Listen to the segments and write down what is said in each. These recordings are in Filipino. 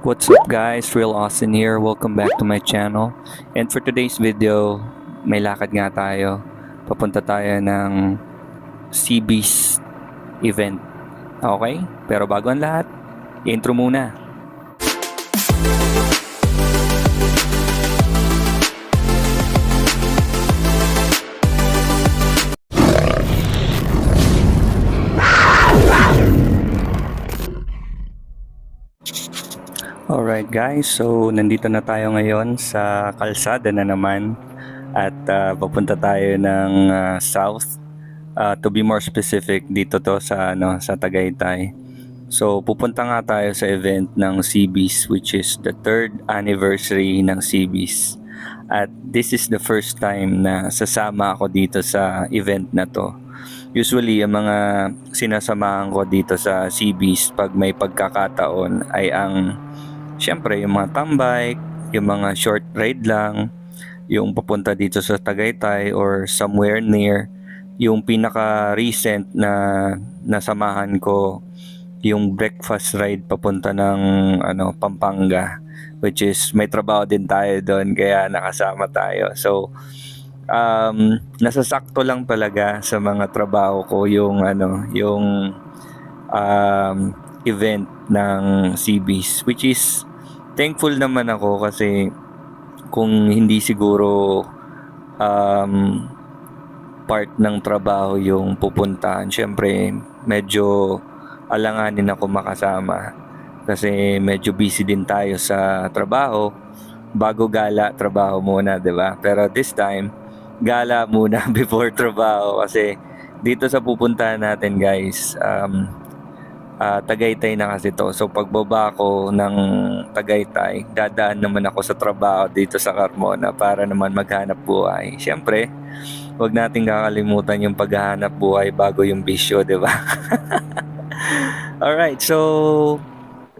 What's up guys, Real Austin here. Welcome back to my channel. And for today's video, may lakad nga tayo. Papunta tayo ng Seabees event. Okay? Pero bago ang lahat, intro muna. Alright guys, so nandito na tayo ngayon sa kalsada na naman at papunta tayo ng south. To be more specific, dito to sa Tagaytay. So pupunta nga tayo sa event ng Seabees, which is the 3rd anniversary ng Seabees. At this is the first time na sasama ako dito sa event na to. Usually, ang mga sinasamahan ko dito sa Seabees pag may pagkakataon ay syempre, yung mga tambay, yung mga short ride lang, yung papunta dito sa Tagaytay or somewhere near. Yung pinaka-recent na nasamahan ko, yung breakfast ride papunta ng Pampanga, which is may trabaho din tayo doon kaya nakasama tayo. So, nasasakto lang talaga sa mga trabaho ko yung event ng Seabees, which is thankful naman ako kasi kung hindi siguro part ng trabaho yung pupuntahan, syempre medyo alanganin ako makasama kasi medyo busy din tayo sa trabaho. Bago gala, trabaho muna, 'di ba? Pero this time, gala muna before trabaho kasi dito sa pupuntahan natin, guys, Tagaytay na kasi to. So pagbaba ko ng Tagaytay, dadaan naman ako sa trabaho dito sa Carmona para naman maghanap buhay. Siyempre, huwag nating kakalimutan yung paghahanap buhay bago yung bisyo, di ba? Alright, so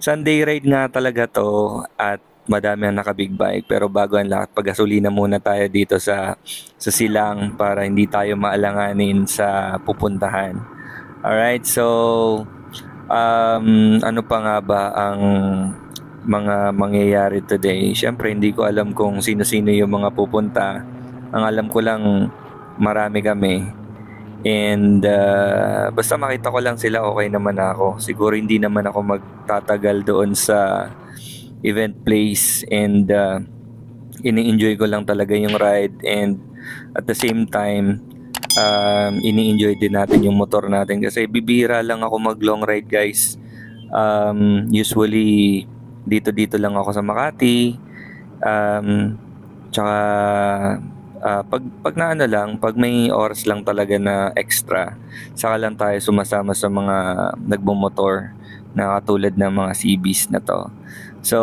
Sunday ride nga talaga to at madami ang naka-big bike. Pero bago ang lahat, pagasolina muna tayo dito sa silang para hindi tayo maalanganin sa pupuntahan. Alright, so ano pa nga ba ang mga mangyayari today? Siyempre, hindi ko alam kung sino-sino yung mga pupunta. Ang alam ko lang, marami kami. And basta makita ko lang sila, okay naman ako. Siguro hindi naman ako magtatagal doon sa event place. And ini-enjoy ko lang talaga yung ride. And at the same time, ini-enjoy din natin yung motor natin kasi bibihira lang ako mag long ride, guys. Usually dito lang ako sa Makati. Tsaka pag pag may oras lang talaga na extra, saka lang tayo sumasama sa mga nagmumotor na katulad ng mga CBs na to. So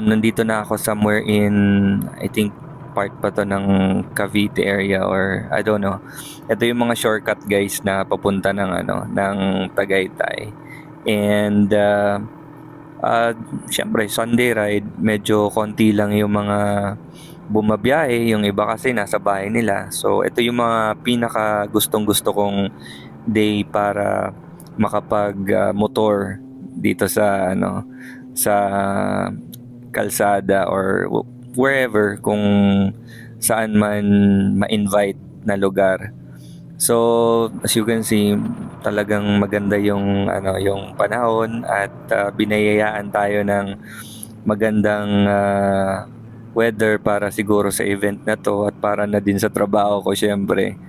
nandito na ako somewhere in, I think, part pa to ng Cavite area or I don't know. Ito yung mga shortcut, guys, na papunta ng Tagaytay. And syempre Sunday ride, medyo konti lang yung mga bumabiyahe, yung iba kasi nasa bahay nila. So ito yung mga pinaka gustong-gusto kong day para makapag motor dito sa kalsada or wherever kung saan man ma-invite na lugar. So as you can see, talagang maganda yung panahon at binayayaan tayo ng magandang weather para siguro sa event na to at para na din sa trabaho ko, syempre.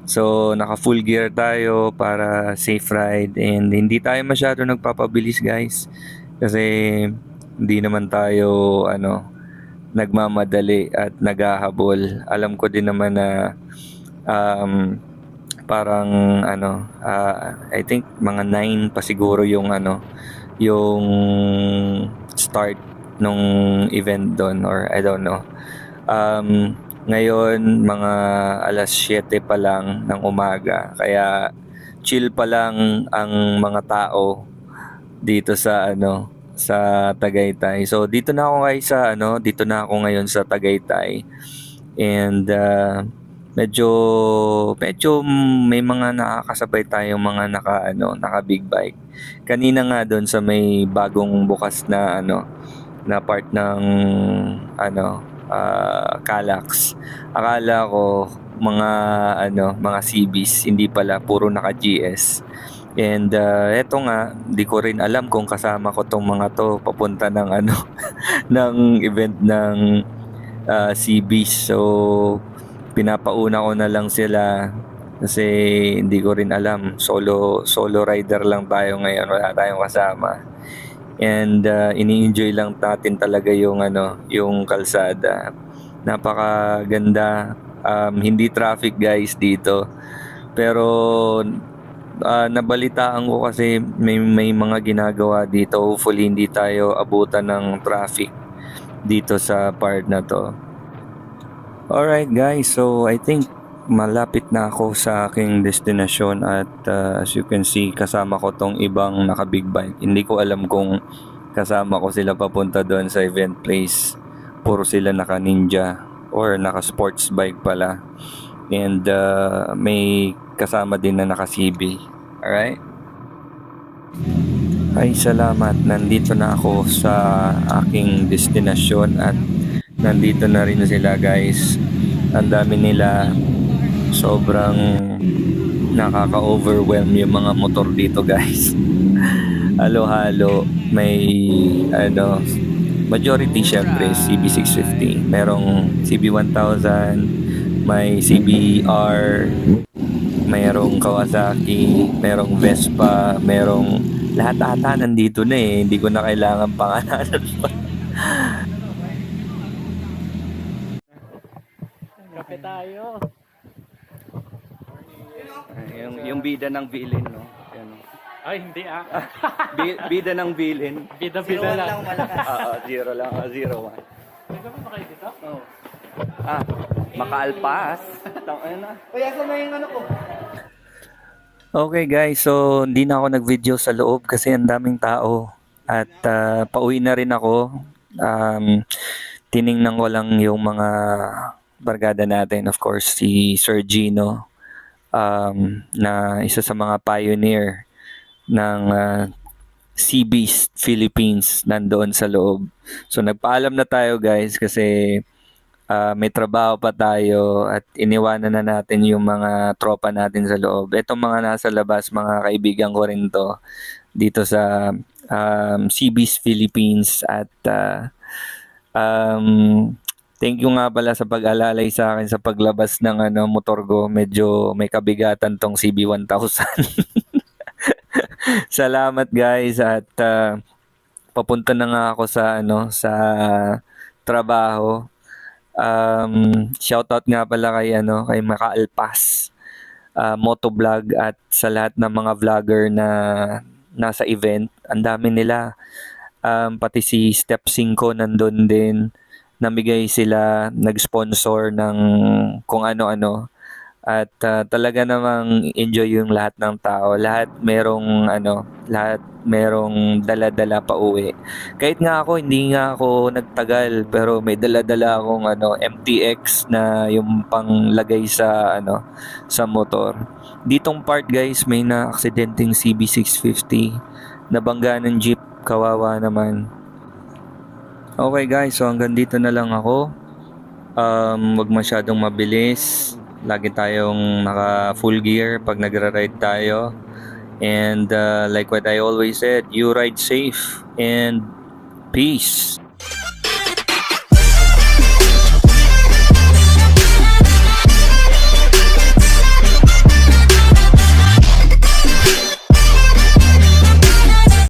So naka full gear tayo para safe ride and hindi tayo masyado nagpapabilis, guys, kasi hindi naman tayo nagmamadali at naghahabol. Alam ko din naman na parang I think mga 9 pa siguro yung yung start nung event doon or I don't know. Ngayon mga alas 7 pa lang ng umaga kaya chill pa lang ang mga tao dito sa Tagaytay. So dito na ako ngayon sa dito na ako ngayon sa Tagaytay. And medyo medyo may mga nakakasabay tayong mga naka big bike. Kanina nga doon sa may bagong bukas na na part ng Calax. Akala ko mga CBs, hindi pala, puro naka GS. And eto nga, di ko rin alam kung kasama ko tong mga to papunta ng ng event ng CBs. So pinapauna ko na lang sila kasi hindi ko rin alam. Solo rider lang tayo ngayon, wala tayong kasama. And ini-enjoy lang natin talaga yung kalsada. Napakaganda. Hindi traffic guys dito. Pero nabalitaan ko kasi may mga ginagawa dito. Hopefully hindi tayo abutan ng traffic dito sa part na to. Alright guys, so I think malapit na ako sa aking destinasyon at as you can see, kasama ko tong ibang naka big bike. Hindi ko alam kung kasama ko sila papunta doon sa event place. Puro sila naka ninja or naka sports bike pala. And may kasama din na naka CB. Alright? Ay salamat, nandito na ako sa aking destinasyon at nandito na rin sila guys. Ang dami nila, sobrang nakaka-overwhelm yung mga motor dito guys. Halo-halo, may majority syempre CB650, merong CB1000, may CBR, mayroong Kawasaki, merong Vespa, merong lahat ata nandito na eh. Hindi ko na kailangan pangalanan pa. Kape tayo. Yung bida ng bilin, no? Yan, no? Ay, hindi ah. Bida ng bilin. Bida-bida lang. Zero lang. 01. Nagka ba kayo dito? Oh. Makaalpas. Tangina na. Kaya sa may ko. Okay guys, so hindi na ako nag-video sa loob kasi ang daming tao. At pauwi na rin ako. Tiningnan ko lang yung mga barkada natin. Of course, si Sir Gino, na isa sa mga pioneer ng CBs Philippines, nandoon sa loob. So nagpaalam na tayo guys kasi may trabaho pa tayo at iniwanan na natin yung mga tropa natin sa loob. Itong mga nasa labas, mga kaibigan ko rin to dito sa CBs Philippines. At thank you nga pala sa pag-alalay sa akin sa paglabas ng motor ko. Medyo may kabigatan tong CB1000. Salamat guys at papunta na nga ako sa trabaho. Shoutout nga pala kay Makaalpas Motovlog at sa lahat ng mga vlogger na nasa event. Ang dami nila. Pati si Step 5 nandun din. Namigay sila, nag-sponsor ng kung ano-ano. At talaga namang enjoy yung lahat ng tao. Lahat merong dala-dala pa uwi. Kahit nga ako, hindi nga ako nagtagal, pero may dala-dala akong MTX na yung panglagay sa sa motor. Ditong part guys, may na-aksidenteng CB650. Nabangga ng jeep, kawawa naman. Okay guys, so hanggang dito na lang ako. Wag masyadong mabilis. Lagi tayong naka full gear pag nagra-ride tayo. And like what I always said, you ride safe and peace.